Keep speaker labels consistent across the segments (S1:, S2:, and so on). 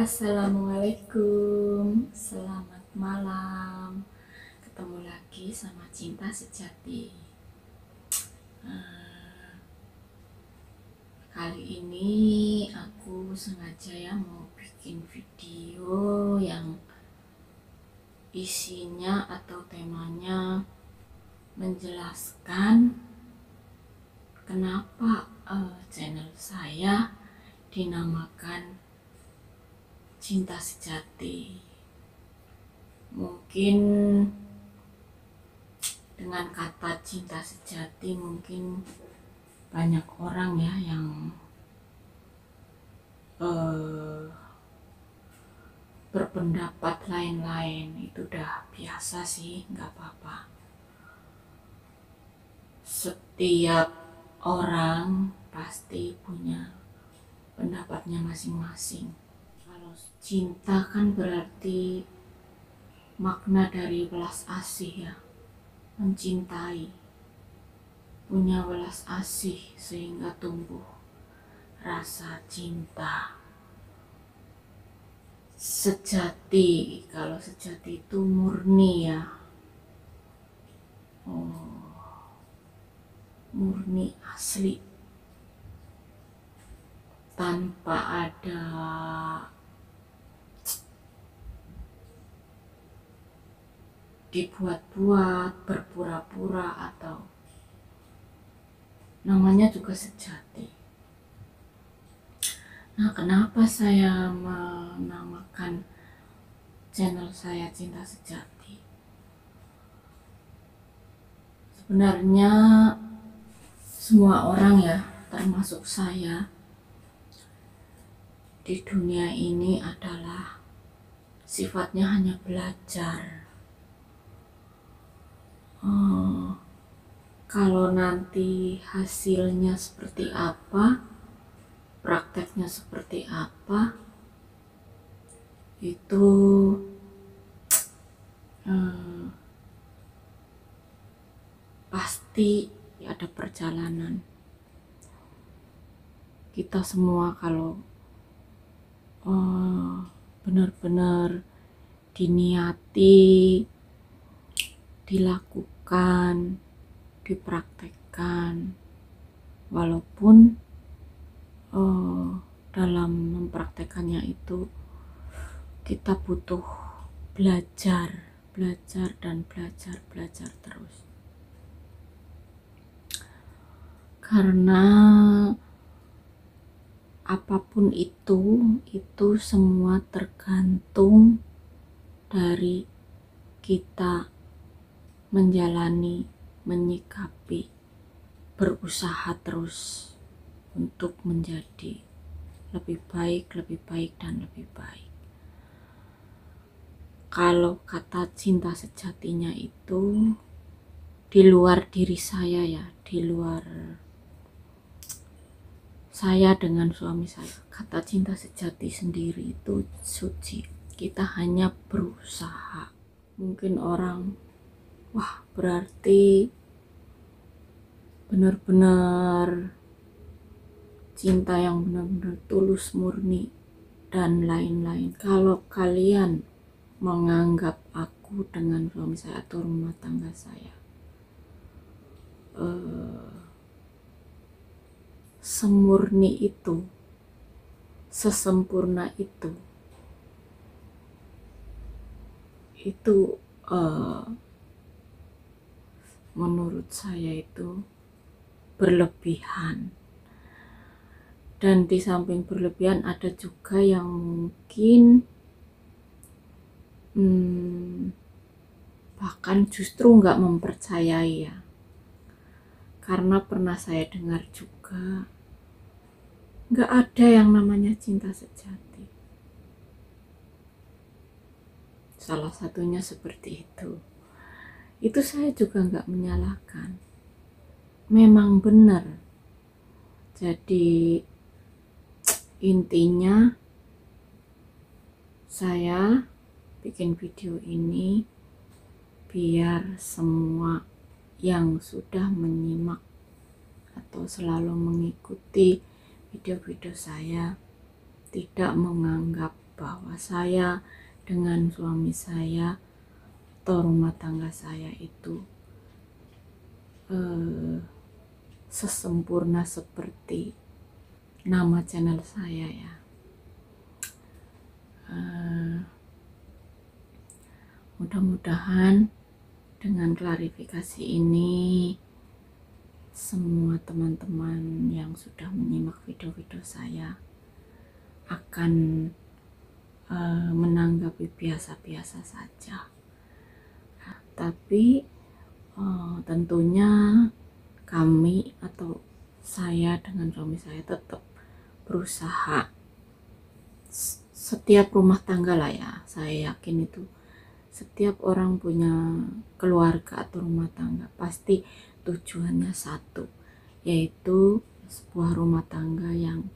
S1: Assalamualaikum, selamat malam. Ketemu lagi sama Cinta Sejati. Kali ini aku sengaja ya mau bikin video yang isinya atau temanya menjelaskan kenapa channel saya dinamakan Cinta Sejati. Mungkin dengan kata cinta sejati mungkin banyak orang ya yang berpendapat lain-lain. Itu udah biasa sih, nggak apa-apa. Setiap orang pasti punya pendapatnya masing-masing. Kalau cinta kan berarti makna dari welas asih ya, mencintai, punya welas asih sehingga tumbuh rasa cinta sejati. Kalau sejati itu murni ya, murni asli, tanpa ada dibuat-buat, berpura-pura, atau namanya juga sejati. Nah, kenapa saya menamakan channel saya Cinta Sejati? Sebenarnya semua orang ya, termasuk saya, di dunia ini adalah sifatnya hanya belajar. Kalau nanti hasilnya seperti apa, prakteknya seperti apa, itu pasti ada perjalanan. Kita semua kalau benar-benar diniati, dilakukan, dipraktekkan, walaupun dalam mempraktekannya itu kita butuh belajar dan belajar terus, karena apapun itu semua tergantung dari kita menjalani, menyikapi, berusaha terus untuk menjadi lebih baik, dan lebih baik. Kalau kata cinta sejatinya itu di luar diri saya ya, di luar saya dengan suami saya. Kata cinta sejati sendiri itu suci. Kita hanya berusaha. Mungkin orang, wah berarti benar-benar cinta yang benar-benar tulus, murni, dan lain-lain. Kalau kalian menganggap aku dengan suami saya atau rumah tangga saya semurni itu, sesempurna itu menurut saya itu berlebihan. Dan di samping berlebihan ada juga yang mungkin bahkan justru nggak mempercayai ya, karena pernah saya dengar juga nggak ada yang namanya cinta sejati. Salah satunya seperti itu saya juga nggak menyalahkan, memang benar. Jadi intinya saya bikin video ini biar semua yang sudah menyimak atau selalu mengikuti video-video saya tidak menganggap bahwa saya dengan suami saya atau rumah tangga saya itu sesempurna seperti nama channel saya ya. Mudah-mudahan dengan klarifikasi ini semua teman-teman yang sudah menyimak video-video saya akan menanggapi biasa-biasa saja. Tapi tentunya kami atau saya dengan suami saya tetap berusaha, setiap rumah tangga lah ya, saya yakin itu setiap orang punya keluarga atau rumah tangga pasti tujuannya satu, yaitu sebuah rumah tangga yang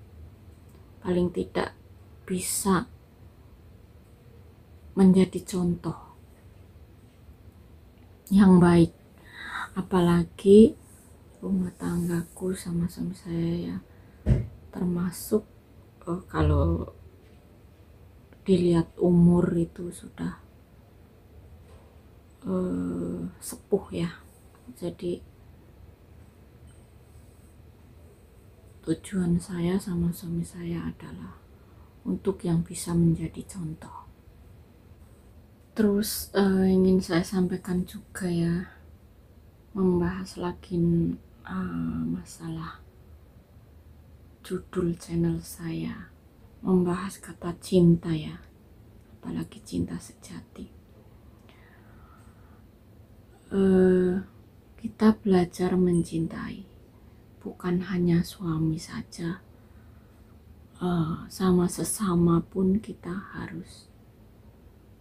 S1: paling tidak bisa menjadi contoh yang baik. Apalagi rumah tanggaku sama suami saya ya, termasuk kalau dilihat umur itu sudah sepuh ya. Jadi tujuan saya sama suami saya adalah untuk yang bisa menjadi contoh. Terus ingin saya sampaikan juga ya, membahas lagi masalah judul channel saya, membahas kata cinta ya, apalagi cinta sejati. Kita belajar mencintai, bukan hanya suami saja, sama sesama pun kita harus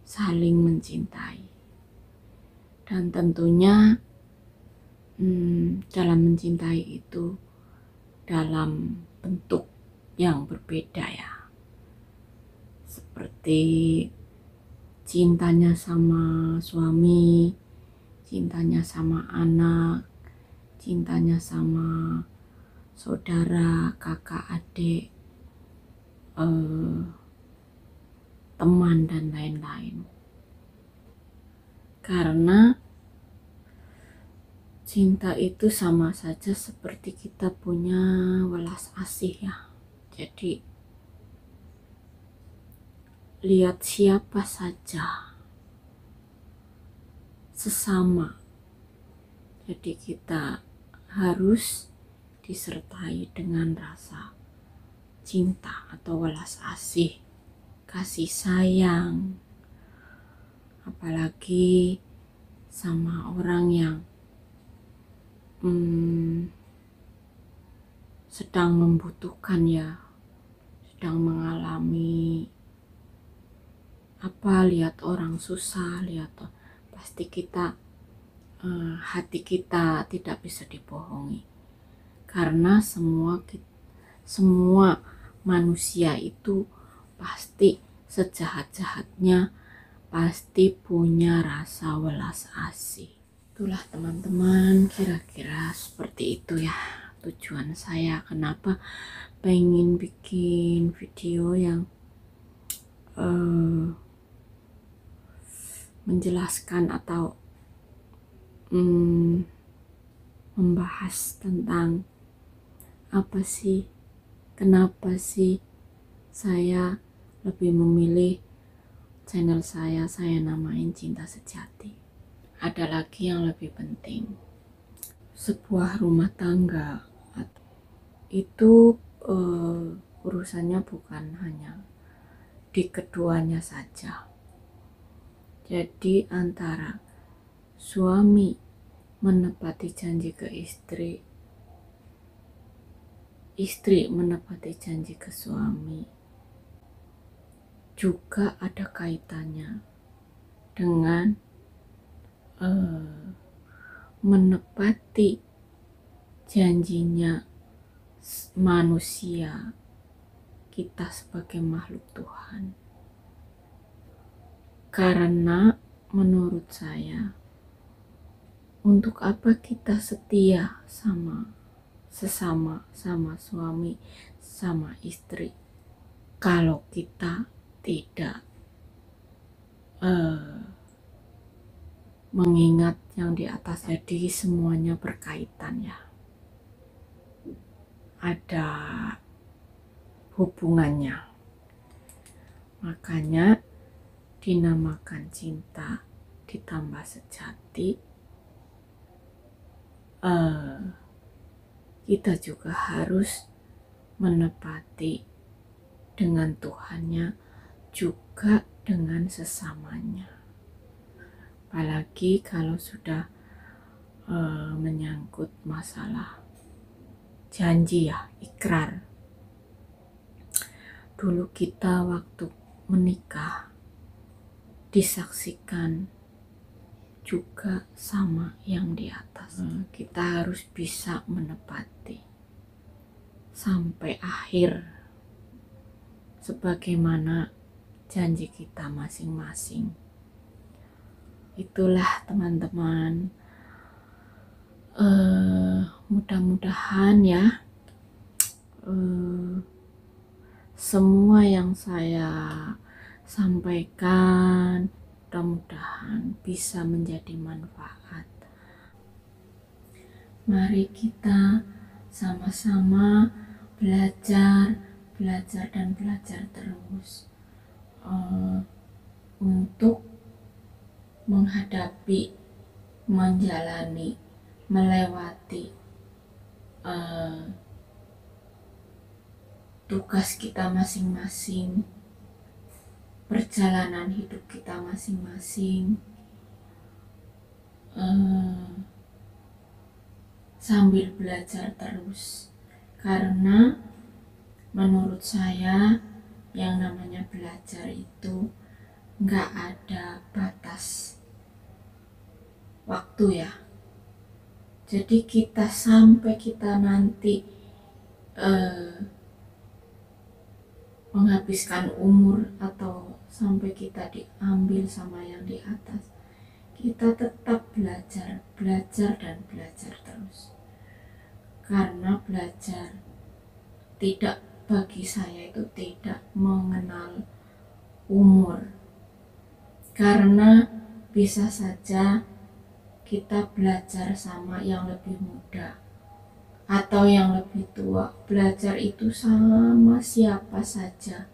S1: saling mencintai. Dan tentunya dalam mencintai itu dalam bentuk yang berbeda ya, seperti cintanya sama suami, cintanya sama anak, cintanya sama saudara, kakak, adik, teman dan lain-lain. Karena cinta itu sama saja seperti kita punya welas asih ya. Jadi lihat siapa saja sesama, jadi kita harus disertai dengan rasa cinta atau welas asih, kasih sayang, apalagi sama orang yang sedang membutuhkan ya, sedang mengalami lihat orang susah, pasti kita hati kita tidak bisa dibohongi, karena semua manusia itu pasti sejahat-jahatnya pasti punya rasa welas asih. Itulah teman-teman, kira-kira seperti itu ya tujuan saya, kenapa pengen bikin video yang menjelaskan atau membahas tentang kenapa sih saya lebih memilih channel saya namain Cinta Sejati. Ada lagi yang lebih penting, sebuah rumah tangga itu urusannya bukan hanya di keduanya saja. Jadi antara suami menepati janji ke istri, istri menepati janji ke suami, juga ada kaitannya dengan menepati janjinya manusia, kita sebagai makhluk Tuhan. Karena menurut saya, untuk apa kita setia sama suami, sama istri, kalau kita tidak mengingat yang di atas. Jadi semuanya berkaitan ya, ada hubungannya. Makanya dinamakan cinta ditambah sejati. Kita juga harus menepati dengan Tuhannya, juga dengan sesamanya. Apalagi kalau sudah menyangkut masalah janji ya, ikrar. Dulu kita waktu menikah disaksikan juga sama yang di atas. Kita harus bisa menepati sampai akhir sebagaimana janji kita masing-masing. Itulah teman-teman, mudah-mudahan ya semua yang saya sampaikan mudah-mudahan bisa menjadi manfaat. Mari kita sama-sama belajar dan belajar terus untuk menghadapi, menjalani, melewati tugas kita masing-masing, perjalanan hidup kita masing-masing, sambil belajar terus. Karena menurut saya yang namanya belajar itu nggak ada batas waktu ya. Jadi kita sampai kita nanti menghabiskan umur atau sampai kita diambil sama yang di atas, kita tetap belajar dan belajar terus. Karena belajar tidak, bagi saya itu tidak mengenal umur. Karena bisa saja kita belajar sama yang lebih muda atau yang lebih tua. Belajar itu sama siapa saja,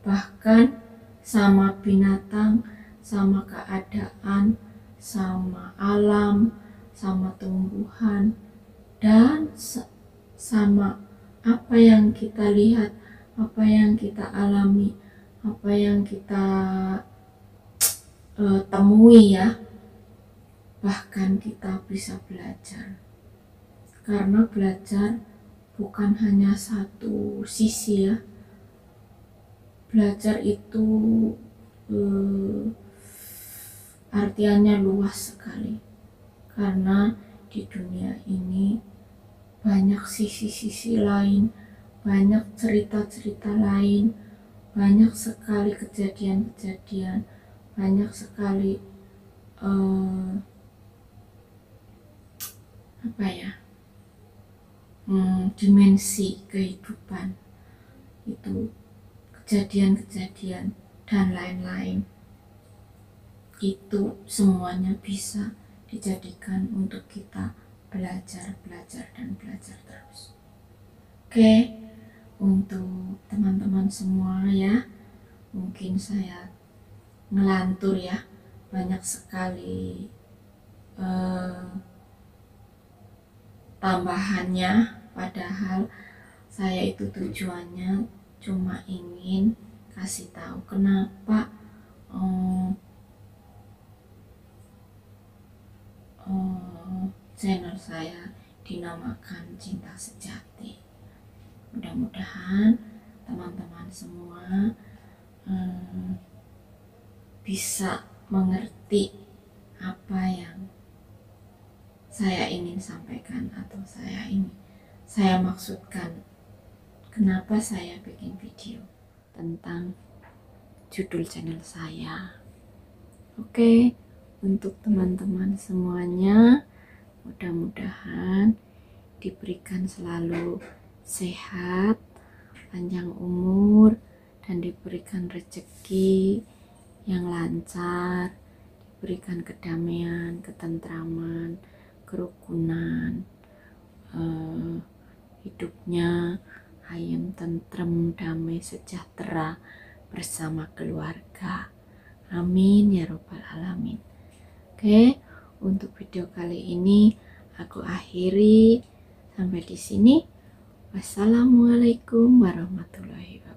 S1: bahkan sama binatang, sama keadaan, sama alam, sama tumbuhan, dan sama apa yang kita lihat, apa yang kita alami, apa yang kita temui ya. Bahkan kita bisa belajar. Karena belajar bukan hanya satu sisi ya. Belajar itu artiannya luas sekali. Karena di dunia ini banyak sisi-sisi lain, banyak cerita-cerita lain, banyak sekali kejadian-kejadian, banyak sekali dimensi kehidupan itu, kejadian-kejadian dan lain-lain. Itu semuanya bisa dijadikan untuk kita belajar dan belajar terus. Oke, untuk teman-teman semua ya, mungkin saya ngelantur ya, banyak sekali tambahannya, padahal saya itu tujuannya cuma ingin kasih tahu kenapa channel saya dinamakan Cinta Sejati. Mudah-mudahan teman-teman semua bisa mengerti apa yang saya ingin sampaikan atau saya maksudkan. Kenapa saya bikin video tentang judul channel saya. Oke, untuk teman-teman semuanya, mudah-mudahan diberikan selalu sehat, panjang umur, dan diberikan rezeki yang lancar, diberikan kedamaian, ketentraman, kerukunan, hidupnya ayem, tentrem, damai, sejahtera bersama keluarga. Amin ya robbal alamin. Oke, untuk video kali ini aku akhiri sampai di sini. Wassalamualaikum warahmatullahi wabarakatuh.